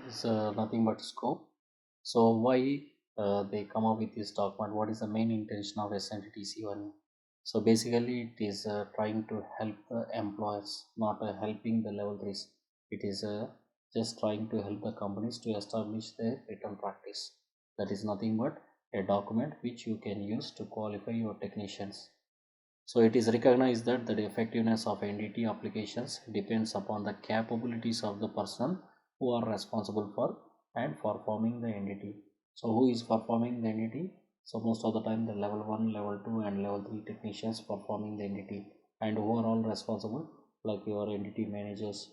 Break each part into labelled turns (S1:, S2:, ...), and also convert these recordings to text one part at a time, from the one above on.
S1: is nothing but scope. So why they come up with this document? What is the main intention of SNTTC1? So basically, it is trying to help the employers, not helping the level threes. It is just trying to help the companies to establish their return practice. That is nothing but a document which you can use to qualify your technicians. So it is recognized that the effectiveness of NDT applications depends upon the capabilities of the person who are responsible for and performing the NDT. So who is performing the NDT? So most of the time the level 1, level 2 and level 3 technicians performing the NDT, and who are all responsible, like your NDT managers,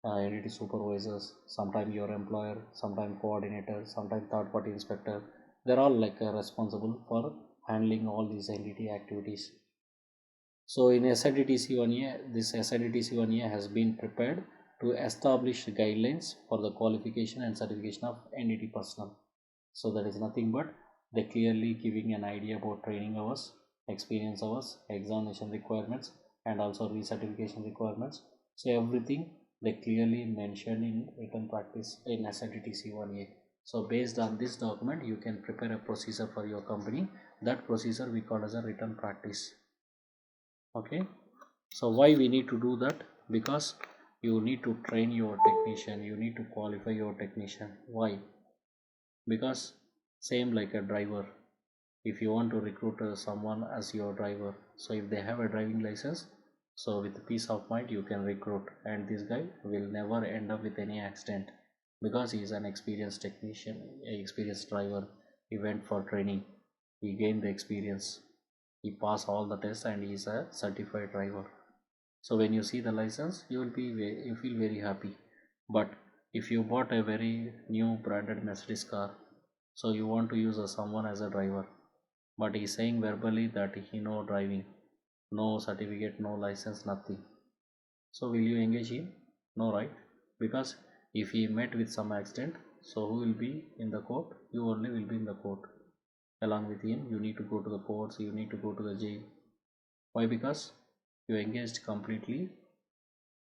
S1: NDT supervisors, sometimes your employer, sometimes coordinator, sometimes third party inspector. They're all like responsible for handling all these NDT activities. So in SIDTC1A, this SIDTC1A has been prepared to establish guidelines for the qualification and certification of NDT personnel. So that is nothing but they clearly giving an idea about training hours, experience hours, examination requirements, and also recertification requirements. So everything they clearly mentioned in written practice in SIDTC1A. So based on this document, you can prepare a procedure for your company. That procedure we call as a written practice. Okay, so why we need to do that? Because you need to train your technician, you need to qualify your technician. Why? Because same like a driver, if you want to recruit someone as your driver, so if they have a driving license, so with peace of mind you can recruit, and this guy will never end up with any accident because he is an experienced technician, a experienced driver. He went for training, he gained the experience, he passed all the tests, and he is a certified driver. So when you see the license, you will be you feel very happy. But if you bought a very new branded Mercedes car, so you want to use someone as a driver, but he's saying verbally that he no driving, no certificate, no license, nothing. So will you engage him? No, right? Because if he met with some accident, so who will be in the court? You only will be in the court. Along with him, you need to go to the courts, you need to go to the jail. Why? Because you engaged completely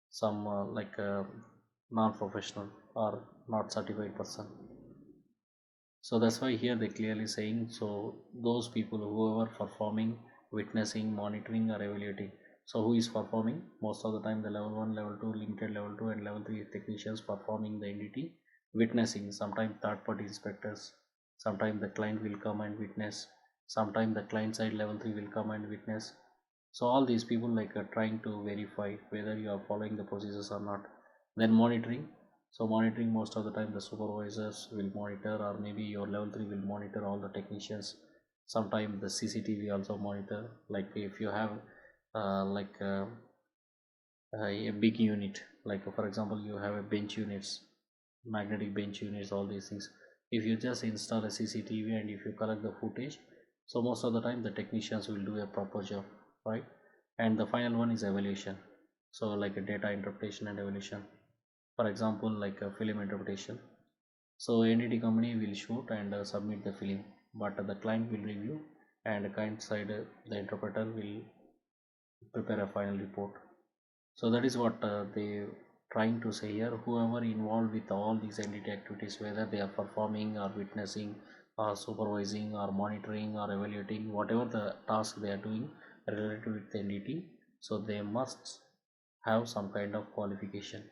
S1: some like a non-professional or not certified person. So that's why here they clearly saying, so those people who are performing, witnessing, monitoring or evaluating. So who is performing? Most of the time the level 1, level 2, limited level 2 and level 3 technicians performing the NDT. Witnessing, sometimes third party inspectors, sometimes the client will come and witness, sometimes the client side level 3 will come and witness. So all these people like are trying to verify whether you are following the procedures or not. Then monitoring. So monitoring, most of the time the supervisors will monitor, or maybe your level 3 will monitor all the technicians. Sometimes the CCTV also monitor, like if you have like a big unit, like for example you have a bench units, magnetic bench units, all these things. If you just install a CCTV and if you collect the footage, so most of the time the technicians will do a proper job, right? And the final one is evaluation. So like a data interpretation and evaluation, for example like a film interpretation. So NDT company will shoot and submit the film, but the client will review, and the client side the interpreter will prepare a final report. So that is what they trying to say here. Whoever involved with all these NDT activities, whether they are performing or witnessing or supervising or monitoring or evaluating, whatever the task they are doing related with NDT, so they must have some kind of qualification.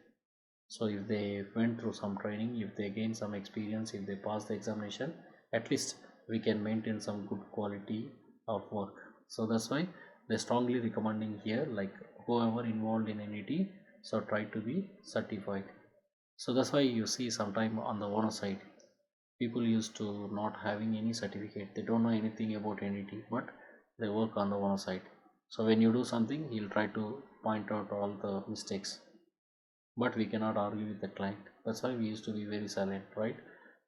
S1: So if they went through some training, if they gain some experience, if they pass the examination, at least we can maintain some good quality of work. So that's why they strongly recommending here, like whoever involved in NET, so try to be certified. So that's why you see sometime on the owner side, people used to not having any certificate, they don't know anything about NET, but they work on the owner side. So when you do something, he'll try to point out all the mistakes, but we cannot argue with the client. That's why we used to be very silent, right?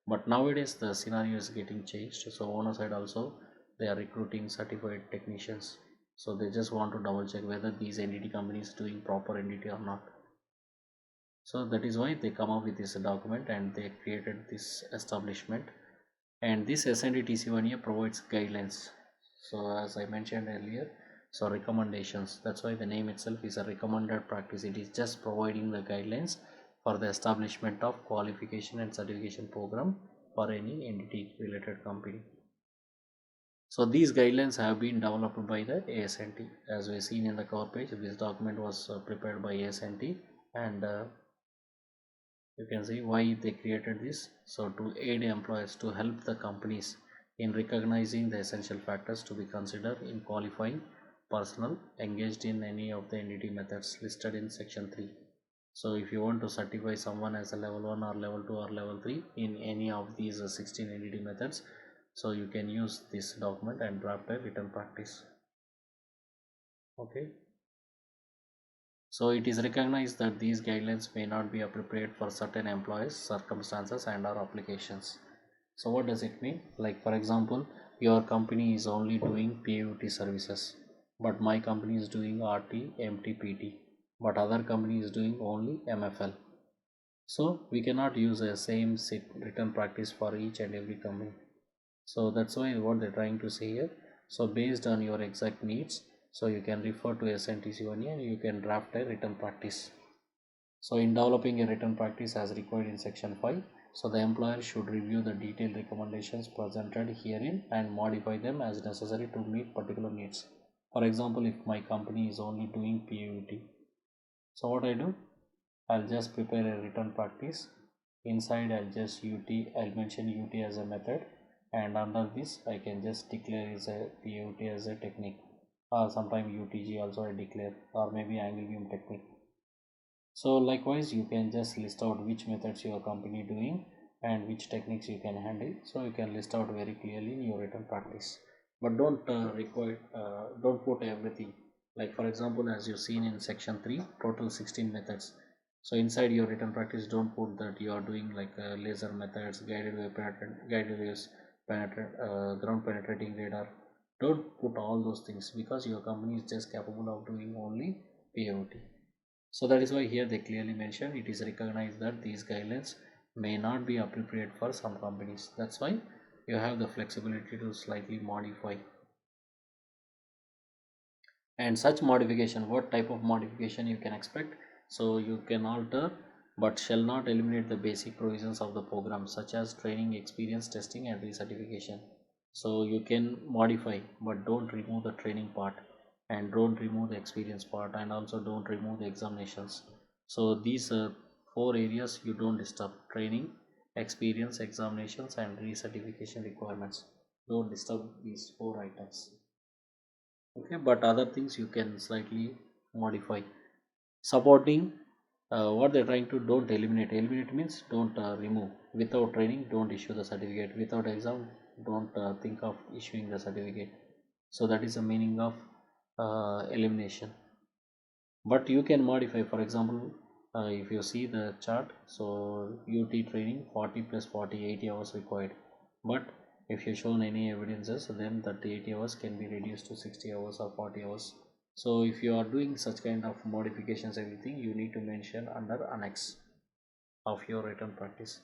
S1: But nowadays the scenario is getting changed. So owner side also, they are recruiting certified technicians. So they just want to double check whether these NDT companies doing proper NDT or not. So that is why they come up with this document and they created this establishment. And this SNDTC1A provides guidelines. So as I mentioned earlier, so recommendations, that's why the name itself is a recommended practice. It is just providing the guidelines for the establishment of qualification and certification program for any entity related company. So these guidelines have been developed by the ASNT. As we seen in the cover page, this document was prepared by ASNT, and you can see why they created this. So to aid employers, to help the companies in recognizing the essential factors to be considered in qualifying personnel engaged in any of the entity methods listed in section 3. So if you want to certify someone as a level 1 or level 2 or level 3 in any of these 16 entity methods, so you can use this document and draft a written practice. Okay, so it is recognized that these guidelines may not be appropriate for certain employees, circumstances and or applications. So what does it mean? Like for example, your company is only doing PUT services, but my company is doing RT, MT, PT, but other company is doing only MFL. So we cannot use a same written practice for each and every company. So that's why what they're trying to say here. So based on your exact needs, so you can refer to SNTC only and you can draft a written practice. So in developing a written practice as required in section 5, so the employer should review the detailed recommendations presented herein and modify them as necessary to meet particular needs. For example, if my company is only doing PUT, so what I do, I'll just prepare a written practice. Inside I'll mention UT as a method, and under this I can just declare as a PUT as a technique, or sometime UTG also I declare, or maybe angle beam technique. So likewise you can just list out which methods your company doing and which techniques you can handle. So you can list out very clearly in your written practice, but don't put everything. Like for example, as you've seen in section 3, total 16 methods. So inside your written practice, don't put that you are doing like laser methods, guided waves, ground penetrating radar. Don't put all those things because your company is just capable of doing only POT. So that is why here they clearly mention it is recognized that these guidelines may not be appropriate for some companies. That's why you have the flexibility to slightly modify. And such modification, what type of modification you can expect? So you can alter but shall not eliminate the basic provisions of the program, such as training, experience, testing and recertification. So you can modify but don't remove the training part, and don't remove the experience part, and also don't remove the examinations. So these four areas you don't disturb: training, experience, examinations and recertification requirements. Don't disturb these four items. Okay, but other things you can slightly modify. Supporting, what they're trying to, don't eliminate means don't remove. Without training, don't issue the certificate. Without exam, don't think of issuing the certificate. So that is the meaning of elimination. But you can modify. For example, if you see the chart, so UT training 40 plus 40, 80 hours required. But if you shown any evidences, then that 80 hours can be reduced to 60 hours or 40 hours. So if you are doing such kind of modifications, everything you need to mention under annex of your written practice.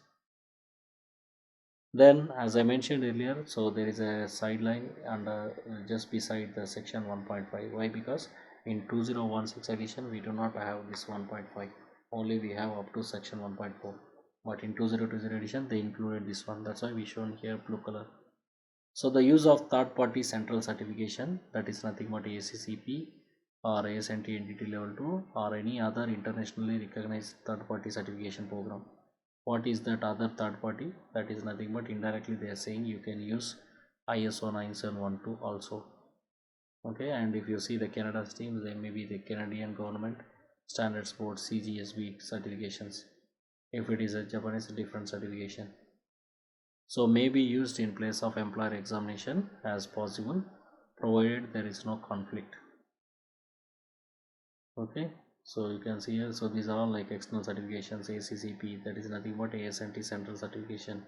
S1: Then, as I mentioned earlier, so there is a sideline under just beside the section 1.5. Why? Because in 2016 edition we do not have this 1.5. Only we have up to section 1.4. But in 2020 edition they included this one. That's why we shown here blue color. So the use of third-party central certification, that is nothing but ACCP or ASNT Entity Level 2 or any other internationally recognized third-party certification program. What is that other third party? That is nothing but indirectly they are saying you can use ISO 9712 also. Okay, and if you see the Canada teams, they may be the Canadian government standards board CGSB certifications. If it is a Japanese, different certification. So may be used in place of employer examination as possible, provided there is no conflict. Okay, so you can see here, so these are all like external certifications. ACCP, that is nothing but ASNT central certification,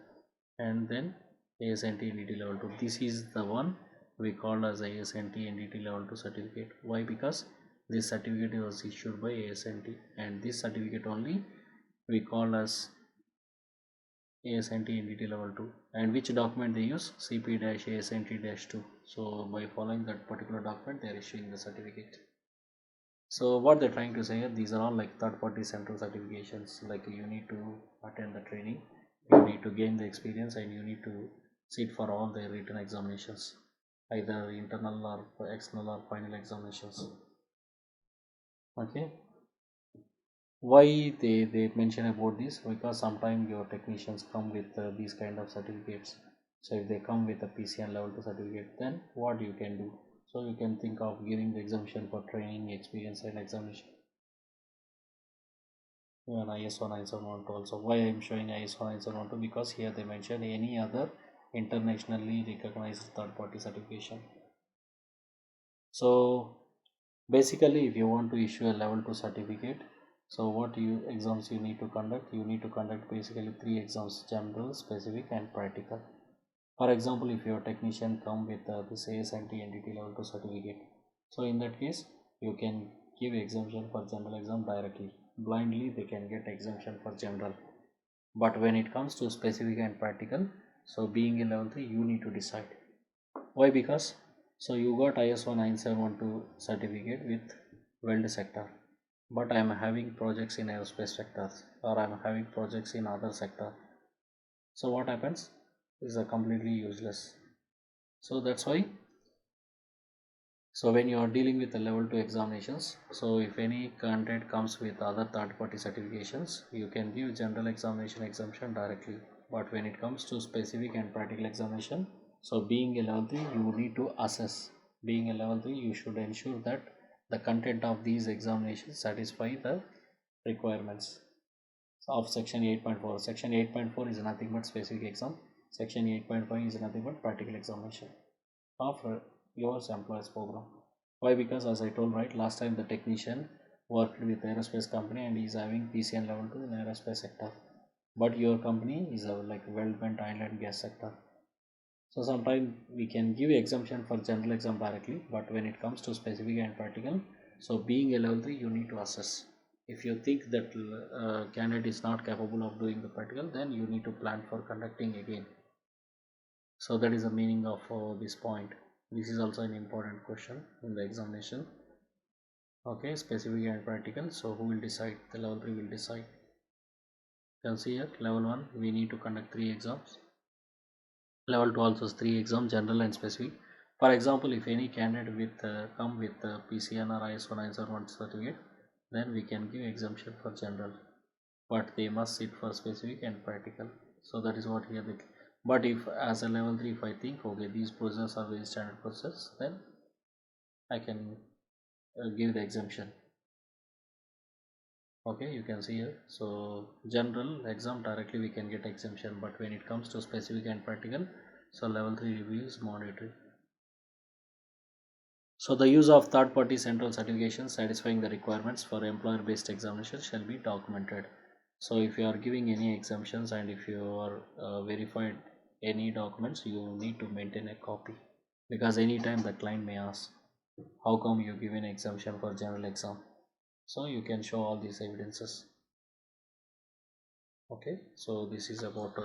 S1: and then ASNT NDT level 2. This is the one we call as ASNT NDT level 2 certificate. Why? Because this certificate was issued by ASNT, and this certificate only we call as ASNT NDT level 2. And which document they use? CP-ASNT-2. So by following that particular document, they are issuing the certificate. So what they're trying to say here, these are all like third party central certifications. Like you need to attend the training, you need to gain the experience, and you need to sit for all the written examinations, either internal or external or final examinations. Okay, why they mention about this? Because sometimes your technicians come with these kind of certificates. So if they come with a PCN level 2 certificate, then what you can do? So you can think of giving the exemption for training, experience, and examination. And ISO 9712 also. Why I am showing ISO 9712? Because here they mention any other internationally recognized third party certification. So basically, if you want to issue a level 2 certificate, so what you exams you need to conduct? You need to conduct basically three exams: general, specific, and practical. For example, if your technician come with this ASNT entity level 2 certificate, so in that case you can give exemption for general exam directly. Blindly they can get exemption for general. But when it comes to specific and practical, so being a level 3, you need to decide. Why? Because so you got ISO 9712 certificate with weld sector, but I am having projects in aerospace sectors, or I am having projects in other sector. So what happens is a completely useless. So that's why, so when you are dealing with the level 2 examinations, so if any candidate comes with other third party certifications, you can give general examination exemption directly. But when it comes to specific and practical examination, so being a level 3, you need to assess. Being a level 3, you should ensure that the content of these examinations satisfy the requirements of section 8.4. Section 8.4 is nothing but specific exam. Section 8.5 is nothing but practical examination of your employers program. Why? Because as I told right last time, the technician worked with aerospace company and is having PCN level 2 in aerospace sector, but your company is like weldment oil and gas sector. So sometimes we can give exemption for general exam directly, but when it comes to specific and practical, so being a level 3, you need to assess. If you think that candidate is not capable of doing the practical, then you need to plan for conducting again. So that is the meaning of this point. This is also an important question in the examination. Okay, specific and practical. So who will decide? The level 3 will decide. You can see here level 1 we need to conduct 3 exams. Level 2 also is 3 exams, general and specific. For example, if any candidate with come with PCN or ISO 971 certificate, then we can give exemption for general, but they must sit for specific and practical. So that is what here they. But if as a level 3, if I think okay these procedures are very standard process, then I can give the exemption. Okay, you can see here. So general exam directly we can get exemption, but when it comes to specific and practical, so level 3 review is mandatory. So the use of third party central certification satisfying the requirements for employer based examination shall be documented. So if you are giving any exemptions and if you are verified any documents, you need to maintain a copy, because anytime the client may ask how come you give an exemption for general exam, so you can show all these evidences. Okay, so this is about